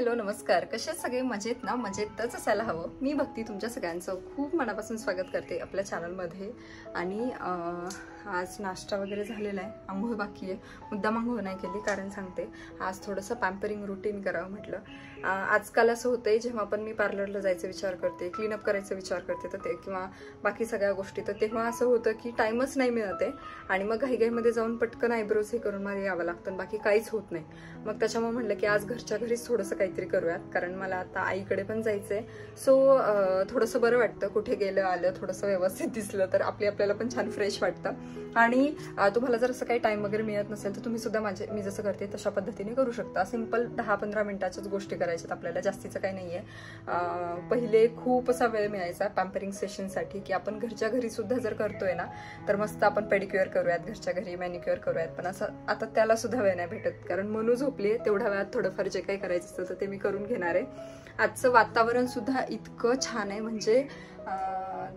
Hello नमस्कार. कसे सगळे मजेत ना? मजेतच असायला हवं. मी भक्ती तुमच्या सगळ्यांचं खूप मनापासून स्वागत करते आपल्या चॅनलमध्ये. आणि आज नाश्ता वगैरे झालेला आहे, आंघोळ बाकी आहे. मुद्दाम आंघोळ नाही केली कारण सांगते आज थोडंसं पॅम्परिंग रुटीन करावं म्हटलं. आजकाल असं होतंय जेव्हा पण मी पार्लरला जायचा विचार करते, क्लीनअप करायचा विचार करते तर ते किंवा बाकी सगळ्या गोष्टी तर तेव्हा असं होतं की टाईमच नाही मिळत आहे आणि मग घाईघाईमध्ये जाऊन पटकन आयब्रोज हे करून मला यावं लागतं, बाकी काहीच होत नाही. मग त्याच्यामुळे म्हटलं की आज घरच्या घरीच थोडंसं काहीतरी करूयात कारण मला आता आईकडे पण जायचंय. सो थोडंसं बरं वाटतं, कुठे गेलं आलं थोडंसं व्यवस्थित दिसलं तर आपल्याला पण छान फ्रेश वाटतं. आणि तुम्हाला जर असं काही टाइम वगैरे मिळत नसेल तर तुम्ही सुद्धा मी जसं करते तशा पद्धतीने करू शकता. सिंपल 10-15 मिनिटाच्याच गोष्टी करायच्यात आपल्याला, जास्तीचं काही नाहीये. पहिले खूप असा वेळ मिळायचा पॅम्परिंग सेशनसाठी की आपण घरच्या घरी सुद्धा जर करतोय ना तर मस्त आपण पेडिक्युअर करूयात घरच्या घरी, मॅनिक्युअर करूयात. पण असं आता त्याला सुद्धा वेळ नाही भेटत कारण मनू झोपली आहे. तेवढ्या वेळात थोडंफार जे काही करायचं असतं तर ते मी करून घेणार आहे. आजचं वातावरण सुद्धा इतकं छान आहे, म्हणजे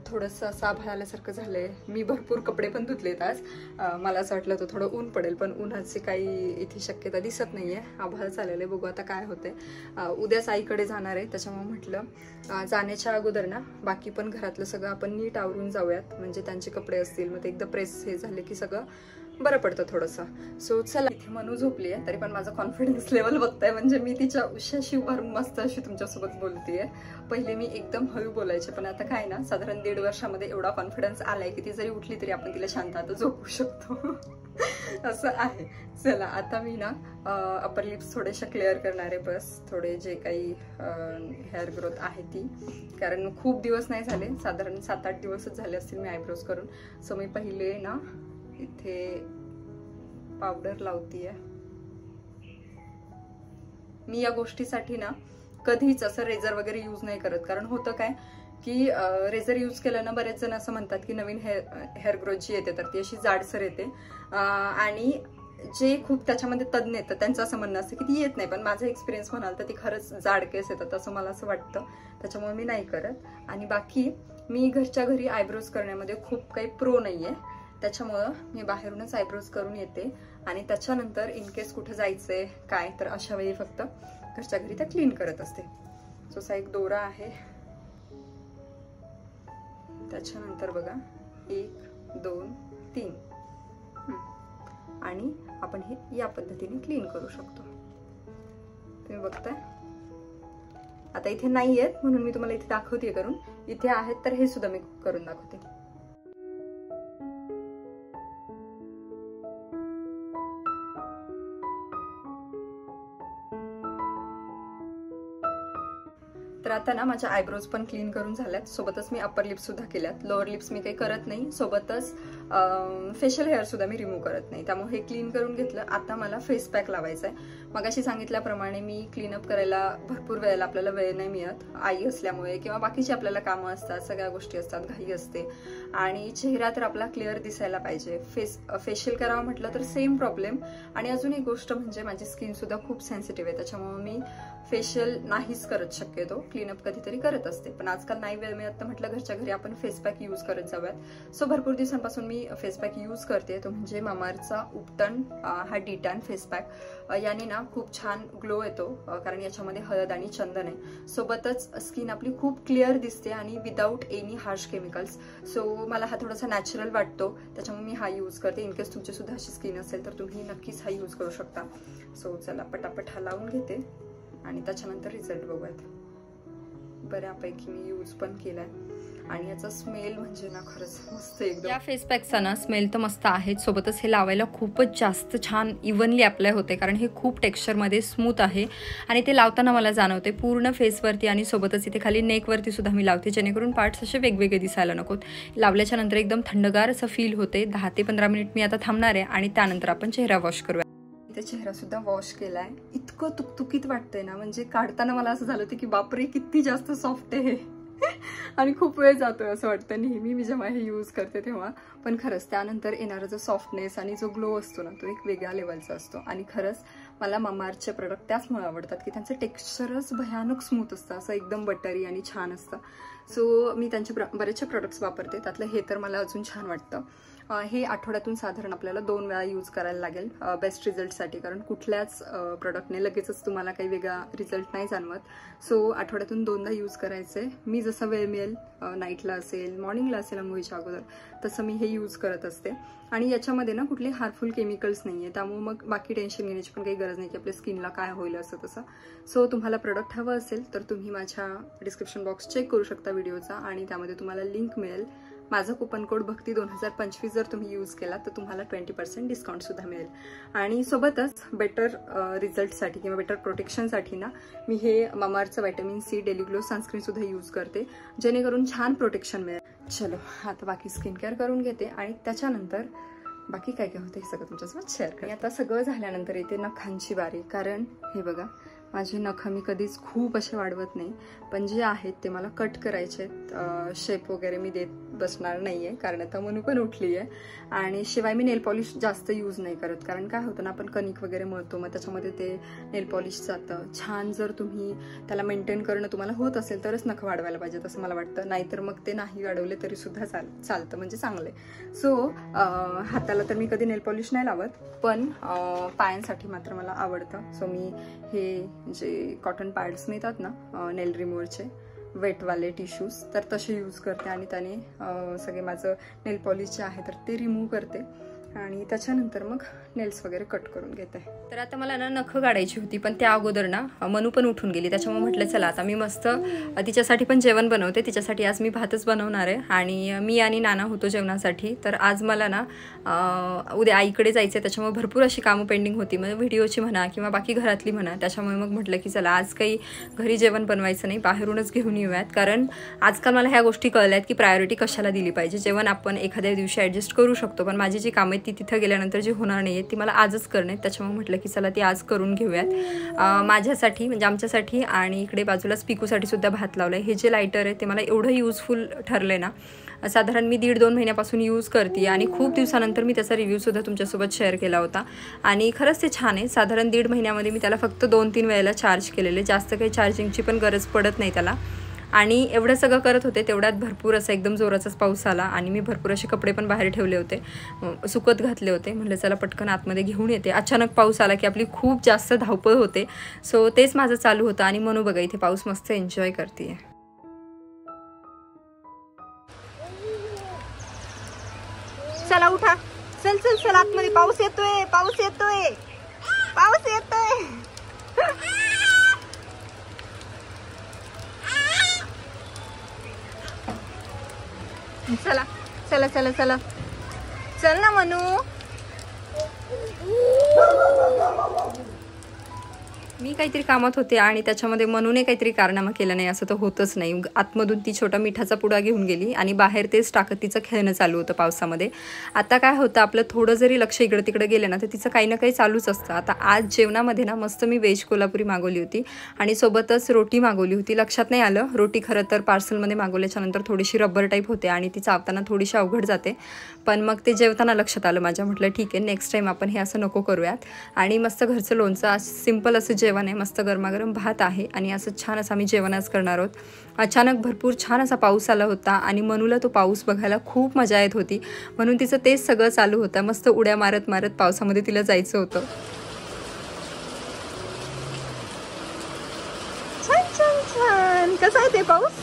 थोडंसं असं आभाळ आल्यासारखं झालंय. मी भरपूर कपडे पण धुतलेत आज. मला असं वाटलं तर थोडं ऊन पडेल पण उन्हाची काही इथे शक्यता दिसत नाहीये. आभाळ चाललेलं आहे, बघू आता काय होतंय. उद्याच आईकडे जाणार आहे त्याच्यामुळे म्हटलं जाण्याच्या अगोदर ना बाकी पण घरातलं सगळं आपण नीट आवरून जाऊयात, म्हणजे त्यांचे कपडे असतील मग ते एकदा प्रेस हे झाले की सगळं बरं पडतं थोडंसं. सो चला, इथे मनू झोपली आहे तरी पण माझा कॉन्फिडन्स लेवल बघताय, म्हणजे मी तिच्या उशाशी उभारून मस्त अशी तुमच्यासोबत बोलतेय. पहिले मी एकदम हळू बोलायचे पण आता काय ना साधारण 1.5 वर्षामध्ये एवढा कॉन्फिडन्स आलाय की ती जरी उठली तरी आपण तिला शांत आता झोपू शकतो. असं आहे. चला आता मी ना अपर लिप्स थोडेसे क्लिअर करणार आहे, बस थोडे जे काही हेअर ग्रोथ आहे ती, कारण खूप दिवस नाही झाले, साधारण 7-8 दिवसच झाले असतील मी आयब्रोज करून. सो मी पहिले ना इथे पावडर लावतीये. मी या गोष्टीसाठी ना कधीच असं रेझर वगैरे यूज नाही करत, कारण होतं काय की रेझर यूज केलं ना बरेच जण असं म्हणतात की नवीन हेअर ग्रोथ जी येते तर ती अशी जाडसर येते आणि जे खूप त्याच्यामध्ये तज्ञ येतं त्यांचं असं म्हणणं असतं की ती येत नाही, पण माझा एक्सपिरियन्स म्हणाल तर ती खरंच जाड केस येतात असं मला असं वाटतं. त्याच्यामुळे मी नाही करत. आणि बाकी मी घरच्या घरी आयब्रोज करण्यामध्ये खूप काही प्रो नाहीये, त्याच्यामुळं मी बाहेरूनच आयब्रोज करून येते आणि त्याच्यानंतर इनकेस कुठे जायचंय काय तर अशा वेळी फक्त घरच्या घरी त्या क्लीन करत असते. सो असा एक दोरा आहे, त्याच्यानंतर बघा 1 2 3 आणि आपण हे या पद्धतीने क्लीन करू शकतो. तुम्ही बघताय आता इथे नाही आहेत म्हणून मी तुम्हाला इथे दाखवते करून, इथे आहेत तर हे सुद्धा मी करून दाखवते. तर आता ना माझ्या आयब्रोज पण क्लीन करून झाल्यात, सोबतच मी अप्पर लिप्स सुद्धा केल्यात. लोअर लिप्स मी काही करत नाही, सोबतच फेशियल हेअर सुद्धा मी रिमूव्ह करत नाही, त्यामुळे हे क्लीन करून घेतलं. आता मला फेस पॅक लावायचा आहे. मगाशी सांगितल्याप्रमाणे मी क्लीनअप करायला भरपूर वेळेला आपल्याला वेळ नाही मिळत, आई असल्यामुळे किंवा बाकीची आपल्याला कामं असतात, सगळ्या गोष्टी असतात, घाई असते आणि चेहरा तर आपला क्लिअर दिसायला पाहिजे. फेशियल करावं म्हटलं तर सेम प्रॉब्लेम. आणि अजून एक गोष्ट म्हणजे माझी स्किन सुद्धा खूप सेन्सिटिव्ह आहे, त्याच्यामुळे मी फेशियल नाहीच करत, शक्यतो क्लीनअप कधीतरी करत असते. पण आजकाल नाही वेळ मिळत तर म्हटलं घरच्या घरी आपण फेस पॅक यूज करत जाऊयात. सो भरपूर दिवसांपासून मी फेस पॅक यूज करते, तो म्हणजे मामाअर्थचा उपटन हा डिटॅन फेस पॅक. याने ना खूप छान ग्लो येतो कारण याच्यामध्ये हळद आणि चंदन आहे. सोबतच स्किन आपली खूप क्लिअर दिसते आणि without any harsh chemicals. So मला हा थोडासा नॅचरल वाटतो, त्याच्यामुळे मी हा यूज करते. इनकेस तुमची सुद्धा अशी स्किन असेल तर तुम्ही नक्कीच हा यूज करू शकता. सो चला पटापट हा लावून घेते आणि त्याच्यानंतर रिझल्ट बघूयात. बऱ्यापैकी मी यूज पण केलाय आणि याचा स्मेल म्हणजे ना खरंच मस्त एकदम. या फेस पॅकचा ना स्मेल तर मस्त आहे, सोबतच हे लावायला खूपच जास्त छान इव्हनली अप्लाय होते कारण हे खूप टेक्स्चरमध्ये स्मूथ आहे आणि ते लावताना मला जाणवते पूर्ण फेसवरती आणि सोबतच इथे खाली नेकवरती सुद्धा मी लावते, जेणेकरून पार्ट्स असे वेगवेगळे दिसायला नकोत. लावल्याच्या नंतर एकदम थंडगार असं फील होते. 10 ते 15 मिनिट मी आता थांबणार आहे आणि त्यानंतर आपण चेहरा वॉश करूया. इथे चेहरा सुद्धा वॉश केलाय. इतकं तुकतुकीत वाटतंय ना, म्हणजे काढताना मला असं झालं होतं की बापरे किती जास्त सॉफ्ट आहे आणि खूप वेळ जातोय असं वाटतं नेहमी मी जेव्हा हे यूज करते तेव्हा. पण खरंच त्यानंतर येणारा जो सॉफ्टनेस आणि जो ग्लो असतो ना तो एक वेगळ्या लेवलचा असतो. आणि खरंच मला मामाअर्थचे प्रोडक्ट त्याचमुळे आवडतात की त्यांचं टेक्स्चरच भयानक स्मूथ असतं, असं एकदम बटरी आणि छान असतं. सो मी त्यांचे बरेचसे प्रोडक्ट्स वापरते, त्यातलं हे तर मला अजून छान वाटतं. हे आठवड्यातून साधारण आपल्याला 2 वेळा यूज करायला लागेल बेस्ट रिझल्टसाठी, कारण कुठल्याच प्रोडक्टने लगेचच तुम्हाला काही वेगळा रिझल्ट नाही जाणवत. सो आठवड्यातून 2दा यूज करायचे. मी जसं वेळ मिळेल, नाईटला असेल, मॉर्निंगला असेल, अंघोळीच्या अगोदर, तसं मी हे यूज करत असते. आणि याच्यामध्ये ना कुठले हार्मफुल केमिकल्स नाही आहे, त्यामुळे मग बाकी टेन्शन घेण्याची पण काही गरज नाही की आपल्या स्किनला काय होईल असं तसं. सो तुम्हाला प्रोडक्ट हवं असेल तर तुम्ही माझ्या डिस्क्रिप्शन बॉक्स चेक करू शकता व्हिडिओचा, आणि त्यामध्ये तुम्हाला लिंक मिळेल. माझं कुपन कोड भक्ती 2025 जर तुम्ही यूज केला तर तुम्हाला 20% डिस्काउंट सुद्धा मिळेल. आणि सोबतच बेटर रिझल्टसाठी किंवा बेटर प्रोटेक्शनसाठी ना मी हे मामाअर्थचं vitamin C daily glow sunscreen सुद्धा यूज करते, जेणेकरून छान प्रोटेक्शन मिळेल. चलो आता बाकी स्किन केअर करून घेते आणि त्याच्यानंतर बाकी काय काय होतं हे सगळं तुमच्यासोबत शेअर करते. आता सगळं झाल्यानंतर येते नखांची बारी, कारण हे बघा माझे नख मी कधीच खूप असे वाढवत नाही, पण जे आहेत ते मला कट करायचे आहेत. शेप वगैरे मी देत बसणार नाही आहे, कारण आता मनू पण उठली आहे. आणि शिवाय मी नेल पॉलिश जास्त यूज नाही करत, कारण काय होतं ना, आपण कणिक वगैरे मळतो, मग त्याच्यामध्ये ते नेल पॉलिश जातं. छान जर तुम्ही त्याला मेंटेन करणं तुम्हाला होत असेल तरच नख वाढवायला पाहिजेत असं मला वाटतं, नाहीतर मग ते नाही वाढवले तरी सुद्धा चालतं, म्हणजे चांगले. सो हाताला तर मी कधी नेल पॉलिश नाही लावत, पण पायांसाठी मात्र मला आवडतं. सो मी हे जे कॉटन पॅड्स मिळतात ना नेल रिमूव्हरचे वेटवाले टिश्यूज, तर तसे यूज करते आणि त्याने सगळे माझं नेल पॉलिश जे आहे तर ते रिमूव्ह करते. आणि त्याच्यानंतर मग नेल्स वगैरे कट करून घेते. तर आता मला ना नखं काढायची होती, पण त्या अगोदर ना मनू पण उठून गेली, त्याच्यामुळे म्हटलं चला आता मी मस्त तिच्यासाठी पण जेवण बनवते. तिच्यासाठी आज मी भातच बनवणार आहे, आणि मी आणि नाना होतो जेवणासाठी. तर आज मला ना उद्या आईकडे जायचं आहे, त्याच्यामुळे भरपूर अशी कामं पेंडिंग होती, म्हणजे व्हिडिओची म्हणा किंवा बाकी घरातली म्हणा. त्याच्यामुळे मग म्हटलं की चला आज काही घरी जेवण बनवायचं नाही, बाहेरूनच घेऊन येऊयात. कारण आजकाल मला ह्या गोष्टी कळल्यात की प्रायोरिटी कशाला दिली पाहिजे. जेवण आपण एखाद्या दिवशी ॲडजस्ट करू शकतो, पण माझी जी कामं ती तिथं गेल्यानंतर जी होणार नाही ती मला आजच करणे. त्याच्यामुळे म्हटलं की चला ती आज करून घेऊयात माझ्यासाठी, म्हणजे आमच्यासाठी. आणि इकडे बाजूला पिकूसाठी सुद्धा भात लावलं आहे. हे जे लायटर आहे ते मला एवढं युजफुल ठरलं ना, साधारण मी 1.5-2 महिन्यापासून यूज करते, आणि खूप दिवसानंतर मी त्याचा रिव्ह्यूसुद्धा तुमच्यासोबत शेअर केला होता. आणि खरंच ते छान आहे. साधारण 1.5 महिन्यामध्ये मी त्याला फक्त 2-3 वेळेला चार्ज केलेले, जास्त काही चार्जिंगची पण गरज पडत नाही त्याला. आणि एवढं सगळं करत होते तेवढ्यात भरपूर असा एकदम जोराचाच पाऊस आला, आणि मी भरपूर असे कपडे पण बाहेर ठेवले होते, सुकत घातले होते. म्हटलं चला पटकन आतमध्ये घेऊन येते. अचानक पाऊस आला की आपली खूप जास्त धावपळ होते. सो तेच माझं चालू होतं. आणि म्हणून बघा इथे पाऊस मस्त एन्जॉय करते. चला उठा, चल चल चल आतमध्ये, पाऊस येतोय, पाऊस येतोय, पाऊस येतोय. चला चला चला चला चल ना मनू. मी काहीतरी कामात होते आणि त्याच्यामध्ये मनूने काहीतरी कारनामा केला नाही असं तर होतच नाही. आतमधून ती छोटा मिठाचा पुडा घेऊन गेली आणि बाहेर तेच टाकत तिचं खेळणं चालू होतं पावसामध्ये. आता काय होतं, आपलं थोडं जरी लक्ष इकडे तिकडे गेलं ना तर तिचं काही ना काही चालूच असतं. आता आज जेवणामध्ये ना मस्त मी व्हेज कोल्हापुरी मागवली होती आणि सोबतच रोटी मागवली होती. लक्षात नाही आलं, रोटी खरं तर पार्सलमध्ये मागवल्याच्यानंतर थोडीशी रबर टाईप होते आणि ती चावताना थोडीशी अवघड जाते. पण मग ते जेवताना लक्षात आलं माझ्या. म्हटलं ठीक आहे, नेक्स्ट टाईम आपण हे असं नको करूयात. आणि मस्त घरचं लोणचं, सिंपल असं जेवण आहे, मस्त गरमागरम भात आहे आणि असं छान असं आम्ही जेवण आज करणार आहोत. अचानक भरपूर छान असा पाऊस आला होता आणि मनूला तो पाऊस बघायला खूप मजा येत होती, म्हणून तिचं तेच सगळं चालू होतं. मस्त उड्या मारत मारत पावसामध्ये तिला जायचं होतं. छान छान छान. कसा आहे ते पाऊस?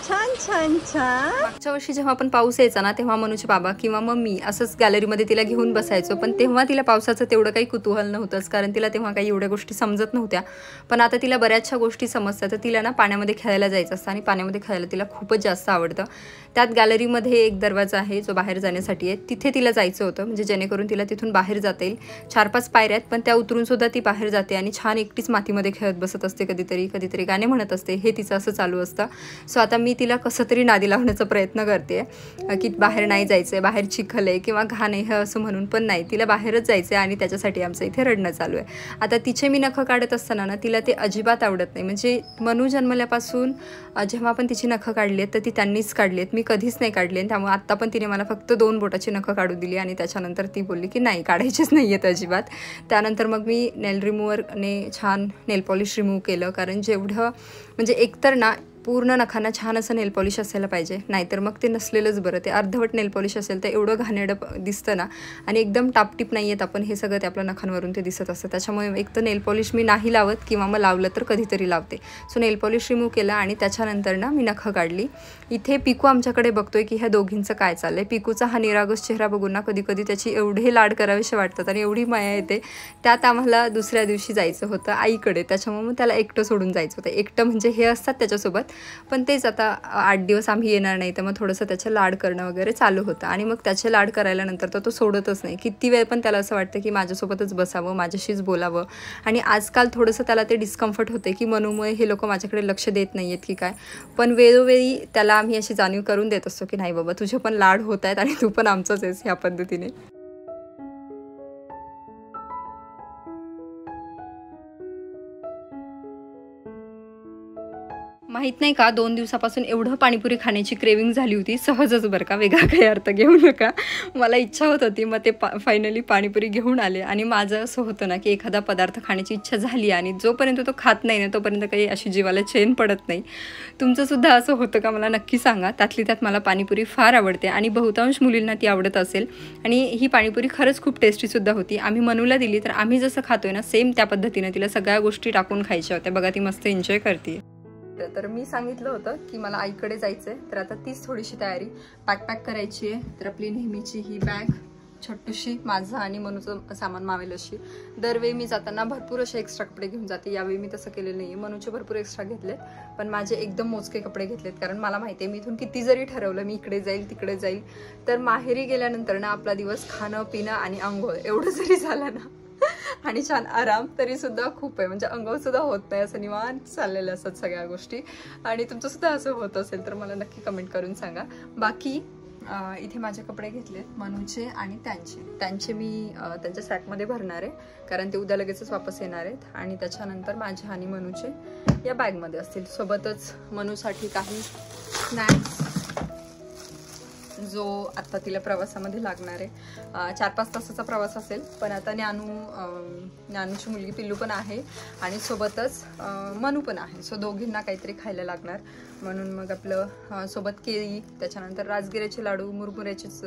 छान छान छान. मागच्या वर्षी जेव्हा आपण पाऊस यायचा ना तेव्हा मनूचे बाबा किंवा मम्मी असंच गॅलरीमध्ये तिला घेऊन बसायचो, पण तेव्हा तिला पावसाचं तेवढं काही कुतूहल नव्हतंच, कारण तिला तेव्हा काही एवढ्या गोष्टी समजत नव्हत्या. पण आता तिला बऱ्याचशा गोष्टी समजतात. तर तिला ना पाण्यामध्ये खेळायला जायचं असतं आणि पाण्यामध्ये खेळायला तिला खूपच जास्त आवडतं. त्यात गॅलरीमध्ये एक दरवाजा आहे जो बाहेर जाण्यासाठी आहे, तिथे तिला जायचं होतं, म्हणजे जेणेकरून तिला तिथून बाहेर जाता येईल. 4-5 पायऱ्या आहेत, पण त्या उतरून सुद्धा ती बाहेर जाते आणि छान एकटीच मातीमध्ये खेळत बसत असते. कधीतरी गाणे म्हणत असते. हे तिचं असं चालू असतं. सो आता मी तिला कसं तरी नादी लावण्याचा प्रयत्न करते की बाहेर नाही जायचं आहे, बाहेर चिखल आहे किंवा घाण आहे असं म्हणून, पण नाही, तिला बाहेरच जायचं आहे आणि त्याच्यासाठी आमचं इथे रडणं चालू आहे. आता तिचे मी नखं काढत असताना ना तिला ते अजिबात आवडत नाही. म्हणजे मनू जन्मल्यापासून जेव्हा पण तिची नखं काढली आहेत तर ती त्यांनीच काढली आहेत, मी कधीच नाही काढली. आणि त्यामुळे आत्ता पण तिने मला फक्त 2 बोटाची नखं काढू दिली आणि त्याच्यानंतर ती बोलली की नाही, काढायचीच नाही आहेत अजिबात. त्यानंतर मग मी नेल रिमूव्हरने छान नेल पॉलिश रिमूव्ह केलं, कारण जेवढं म्हणजे एकतर ना पूर्ण नखांना छान असं नेल पॉलिश असायला पाहिजे, नाहीतर मग ते नसलेलंच बरं. ते अर्धवट नेल पॉलिश असेल तर एवढं घाणेरडं दिसतं ना, आणि एकदम टापटीप नाही आहेत आपण, हे सगळं ते आपल्या नखांवरून ते दिसत असतं. त्याच्यामुळे एक तर नेल पॉलिश मी नाही लावत, किंवा मग लावलं तर कधीतरी लावते. सो नेल पॉलिश रिमूव्ह केलं आणि त्याच्यानंतर ना मी नखं काढली. इथे पिकू आमच्याकडे बघतोय की ह्या दोघींचं काय चाललंय. पिकूचा हा निरागस चेहरा बघून ना कधी कधी त्याची एवढे लाड करावेसे वाटतात आणि एवढी माया येते. त्यात आम्हाला दुसऱ्या दिवशी जायचं होतं आईकडे, त्याच्यामुळे मग त्याला एकटं सोडून जायचं होतं. एकटं म्हणजे हे असतात त्याच्यासोबत, पण तेच आता 8 दिवस आम्ही येणार नाही, तर मग थोडंसं त्याचं लाड करणं वगैरे चालू होतं. आणि मग त्याचे लाड करायला नंतर तर तो सोडतच नाही. किती वेळ पण त्याला असं वाटतं की माझ्यासोबतच बसावं, माझ्याशीच बोलावं. आणि आजकाल थोडंसं त्याला ते डिस्कम्फर्ट होते की मनूमुळे हे लोक माझ्याकडे लक्ष देत नाही आहेत की काय. पण वेळोवेळी त्याला आम्ही अशी जाणीव करून देत असतो की नाही बाबा, तुझे पण लाड होत आहेत आणि तू पण आमचंच आहेस, ह्या पद्धतीने. माहीत नाही का, 2 दिवसापासून एवढं पाणीपुरी खाण्याची क्रेविंग झाली होती. सहजच बरं का, वेगळा काही अर्थ घेऊ नका. मला इच्छा होत होती, मग ते फायनली पाणीपुरी घेऊन आले. आणि माझं असं होतं ना की एखादा पदार्थ खाण्याची इच्छा झाली आणि जोपर्यंत तो खात नाही ना तोपर्यंत काही अशी जीवाला चैन पडत नाही. तुमचंसुद्धा असं होतं का, मला नक्की सांगा. त्यातली त्यात मला पाणीपुरी फार आवडते आणि बहुतांश मुलींना ती आवडत असेल. आणि ही पाणीपुरी खरंच खूप टेस्टीसुद्धा होती. आम्ही मनूला दिली तर आम्ही जसं खातोय ना सेम त्या पद्धतीने तिला सगळ्या गोष्टी टाकून खायच्या होत्या. बघा ती मस्त एन्जॉय करते. तर मी सांगितलं होतं की मला आईकडे जायचंय, तर आता तीच थोडीशी तयारी पॅक करायची आहे. तर आपली नेहमीची ही बॅग छोटूशी, माझं आणि मनूचं सामान मावेल अशी. दरवेळी मी जाताना भरपूर असे एक्स्ट्रा कपडे घेऊन जाते. यावेळी मी तसं केलेलं नाही. मनूचे भरपूर एक्स्ट्रा घेतलेत, पण माझे एकदम मोजके कपडे घेतलेत. कारण मला माहिती आहे मी इथून किती जरी ठरवलं मी इकडे जाईल तिकडे जाईल, तर माहेरी गेल्यानंतर ना आपला दिवस खाणं पिणं आणि अंघोळ एवढं जरी झालं ना आणि छान आराम, तरी सुद्धा खूप आहे. म्हणजे अंघोळ सुद्धा होत नाही, असं निवांत चाललेलं असतात सगळ्या गोष्टी. आणि तुमचं सुद्धा असं होत असेल तर मला नक्की कमेंट करून सांगा. बाकी इथे माझे कपडे घेतलेत मनूचे आणि त्यांचे मी त्यांच्या सॅकमध्ये भरणार आहे, कारण ते उद्या लगेचच वापस येणार आहेत. आणि त्याच्यानंतर माझे आणि मनूचे या बॅगमध्ये असतील. सोबतच मनूसाठी काही स्नॅक्स, जो आता तिला प्रवासामध्ये लागणार आहे. 4-5 तासाचा प्रवास असेल, पण आता ज्ञानूची मुलगी पिल्लू पण आहे आणि सोबतच मनू पण आहे. सो दोघींना काहीतरी खायला लागणार, म्हणून मग आपलं सोबत केळी, त्याच्यानंतर राजगिऱ्याचे लाडू, मुरमुऱ्याचेच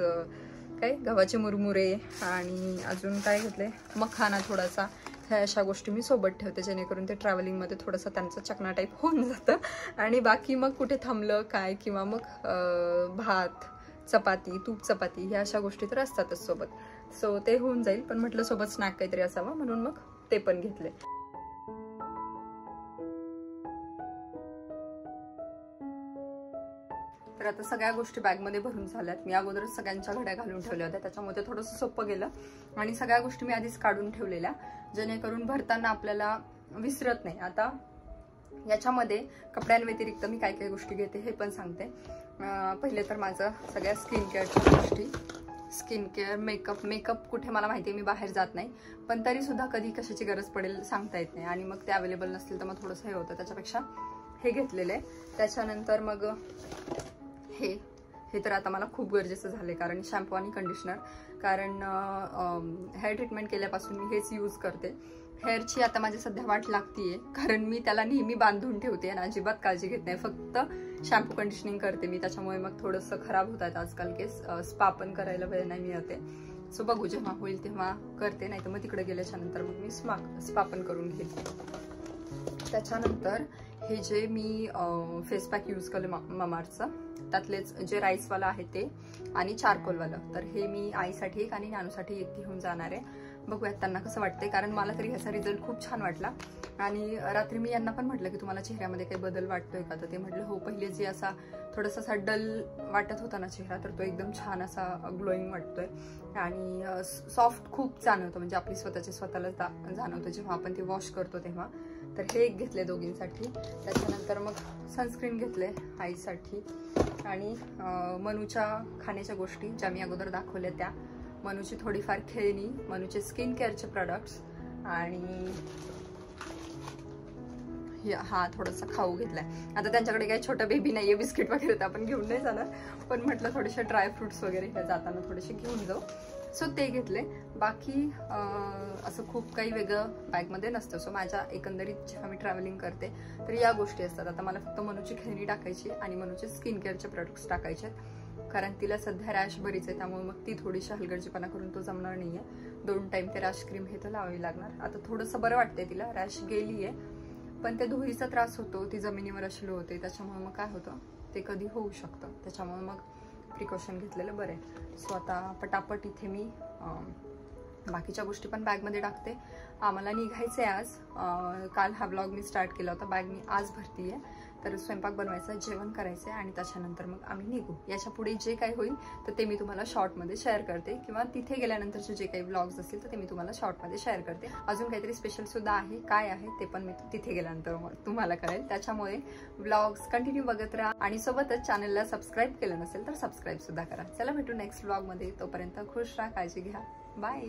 काय गव्हाचे मुरमुरे, आणि अजून काय घेतले, मखाना थोडासा. ह्या अशा गोष्टी मी सोबत ठेवते, जेणेकरून ते ट्रॅव्हलिंगमध्ये थोडंसं त्यांचं चकना टाईप होऊन जातं. आणि बाकी मग कुठे थांबलं काय, किंवा मग भात, चपाती, तूप चपाती, ह्या अशा गोष्टी तर असतातच सोबत. सो ते होऊन जाईल, पण म्हटलं सोबत स्नॅक काहीतरी असावा, म्हणून मग ते पण घेतले. तर आता सगळ्या गोष्टी बॅगमध्ये भरून झाल्यात. मी अगोदरच सगळ्यांच्या घड्या घालून ठेवल्या होत्या, त्याच्यामुळे ते थोडंसं सोपं गेलं. आणि सगळ्या गोष्टी मी आधीच काढून ठेवलेल्या, जेणेकरून भरताना आपल्याला विसरत नाही. आता याच्यामध्ये कपड्यांव्यतिरिक्त मी काय काय गोष्टी घेते हे पण सांगते. पहिले तर माझं सगळ्या स्किन केअरच्या गोष्टी, स्किन केअर, मेकअप कुठे मला माहिती आहे मी बाहेर जात नाही, पण तरी सुद्धा कधी कशाची गरज पडेल सांगता येत नाही. आणि मग ते अवेलेबल नसतील तर मग थोडंसं हे होतं, त्याच्यापेक्षा हे घेतलेलं आहे. त्याच्यानंतर मग हे तर आता मला खूप गरजेचं झाले, कारण शॅम्पू आणि कंडिशनर. कारण हेअर ट्रीटमेंट केल्यापासून मी हेच यूज करते. हेअरची आता माझी सध्या वाट लागतीये, कारण मी त्याला नेहमी बांधून ठेवते आणि अजिबात काळजी घेत नाही. फक्त शॅम्पू कंडिशनिंग करते मी, त्याच्यामुळे मग थोडंसं खराब होत आहेत आजकाल केस. स्पा पण करायला वेळ नाही मिळते. सो बघू, जेव्हा होईल तेव्हा करते, नाही तर मग तिकडे गेल्याच्या नंतर मग मी स्पा पण करून घेते. त्याच्यानंतर हे जे मी फेस पॅक यूज केलं ममार्थचं, त्यातलेच जे राईसवाला आहे ते आणि चारकोलवालं, तर हे मी आईसाठी एक आणि ज्ञानूसाठी एक घेऊन जाणार आहे. बघूयात त्यांना कसं वाटतंय, कारण मला तरी ह्याचा रिझल्ट खूप छान वाटला. आणि रात्री मी यांना पण म्हटलं की तुम्हाला चेहऱ्यामध्ये काही बदल वाटतोय का, तर ते म्हटलं हो, पहिले जे असा थोडासा असा डल वाटत होता ना चेहरा, तर तो एकदम छान असा ग्लोईंग वाटतोय आणि सॉफ्ट खूप जाणवतो, म्हणजे आपली स्वतःला जाणवतं जेव्हा आपण ते वॉश करतो तेव्हा. तर हे एक घेतले दोघींसाठी. त्याच्यानंतर मग सनस्क्रीन घेतले आईसाठी आणि मनूच्या खाण्याच्या गोष्टी ज्या मी अगोदर दाखवल्या त्या, मनूची थोडीफार खेळणी, मनूचे स्किन केअरचे प्रोडक्ट्स आणि हा थोडासा खाऊ घेतलाय. आता त्यांच्याकडे काही छोटा बेबी नाहीये, बिस्किट वगैरे तर आपण घेऊन नाही जाणार, पण म्हटलं थोडेसे ड्रायफ्रुट्स वगैरे हे जाताना थोडेसे घेऊन जाऊ, सो ते घेतले. बाकी असं खूप काही वेगळं बॅगमध्ये नसतं. सो माझ्या एकंदरीत जेव्हा मी ट्रॅव्हलिंग करते तर या गोष्टी असतात. आता मला फक्त मनूची खेळणी टाकायची आणि मनूचे स्किन केअरचे प्रोडक्ट्स टाकायचे आहेत, कारण तिला सध्या रॅश बरीच आहे, त्यामुळे मग ती थोडीशी हलगर्जीपणा करून तो जमणार नाहीये. 2 टाइम ते रॅश क्रीम हे तर लावावी लागणार. आता थोडंसं बरं वाटतंय, तिला रॅश गेली आहे, पण ते धुळीचा त्रास होतो, ती जमिनीवर अशलो होते, त्याच्यामुळे मग काय होतं ते कधी होऊ शकतं, त्याच्यामुळे मग प्रिकॉशन घेतलेलं बरं आहे. सो आता पटापट इथे मी बाकीच्या गोष्टी पण बॅगमध्ये टाकते. आम्हाला निघायचं आहे आज. काल हा व्लॉग मी स्टार्ट केला होता, बॅग मी आज भरती आहे, तर स्वयंपाक बनवायचा, जेवण करायचं आहे आणि त्याच्यानंतर मग आम्ही निघू. याच्या पुढे जे काही होईल तर ते मी तुम्हाला शॉर्टमध्ये शेअर करते, किंवा तिथे गेल्यानंतरचे जे काही व्लॉग्स असतील तर ते मी तुम्हाला शॉर्टमध्ये शेअर करते. अजून काहीतरी स्पेशल सुद्धा आहे, काय आहे ते पण मी तिथे गेल्यानंतर तुम्हाला कळेल. त्याच्यामुळे व्लॉग्स कंटिन्यू बघत राहा आणि सोबतच चॅनलला सबस्क्राईब केलं नसेल तर सबस्क्राईब सुद्धा करा. चला भेटू नेक्स्ट व्लॉगमध्ये, तोपर्यंत खुश राहा, काळजी घ्या, बाय.